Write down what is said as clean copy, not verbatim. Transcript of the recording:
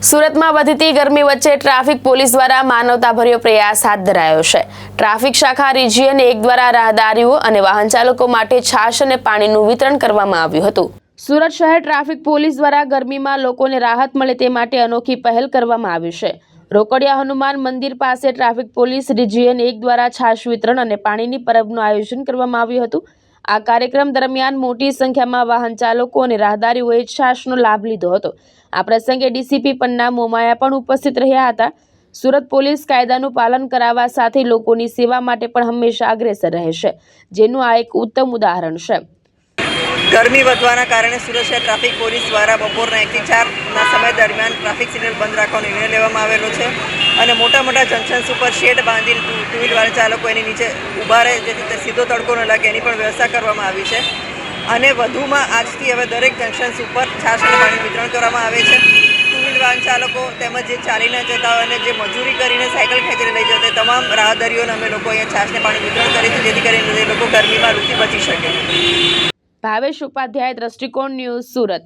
સુરતમાં વધતી ગરમી વચ્ચે ટ્રાફિક પોલીસ દ્વારા માનવતાભર્યો પ્રયાસ હાથ ધરાયો છે। ટ્રાફિક શાખા રિજિયન 1 દ્વારા રાહદારીઓ અને વાહન ચાલકો માટે છાશ અને પાણીનું વિતરણ કરવામાં આવ્યું હતું। સુરત શહેર ટ્રાફિક પોલીસ દ્વારા ગરમીમાં લોકોને રાહત મળે તે માટે અનોખી પહેલ કરવામાં આવી છે। રોકડિયા હનુમાન મંદિર પાસે ટ્રાફિક પોલીસ રિજિયન 1 દ્વારા છાશ વિતરણ અને પાણીની પરબનું આયોજન કરવામાં આવ્યું હતું। આ કાર્યક્રમ દરમિયાન મોટી સંખ્યામાં વાહન ચાલકો અને રાહદારીઓએ છાશનો લાભ લીધો હતો। આ પ્રસંગે ડીસીપી પન્ના મોમાયા પણ ઉપસ્થિત રહ્યા હતા। સુરત પોલીસ કાયદાનું પાલન કરાવવા સાથે લોકોની સેવા માટે પણ હંમેશા અગ્રેસર રહે છે, જેનું આ એક ઉત્તમ ઉદાહરણ છે। ગરમી વધવાના કારણે સુરત શહેર ટ્રાફિક પોલીસ દ્વારા બપોરના 1 થી 4ના સમય દરમિયાન ટ્રાફિક સિગ્નલ બંધ રાખવાનો નિર્ણય લેવામાં આવેલો છે અને મોટા જંકશન્સ ઉપર શેડ બાંધીને ટુ વ્હીલ વાળા ચાલકો એની નીચે ઊભા રહે જેથી સીધો તડકો ન લાગે એની પણ વ્યવસ્થા કરવામાં આવી છે અને વધુમાં આજથી હવે દરેક જંકશન્સ ઉપર છાશ અને પાણીનું વિતરણ કરવામાં આવે છે। ટુ વ્હીલ વાહન ચાલકો તેમજ જે ચાલીને જતા હોય અને જે મજૂરી કરીને સાયકલ ખેંચીને લઈ જતા તમામ રાહદારીઓને અમે લોકો અહીંયા છાશ અને પાણી વિતરણ કરીશું જેથી કરીને એ લોકો ગરમીમાં લૂથી બચી શકે। ભાવેશ ઉપાધ્યાય, દ્રષ્ટિકોણ ન્યૂઝ, સુરત।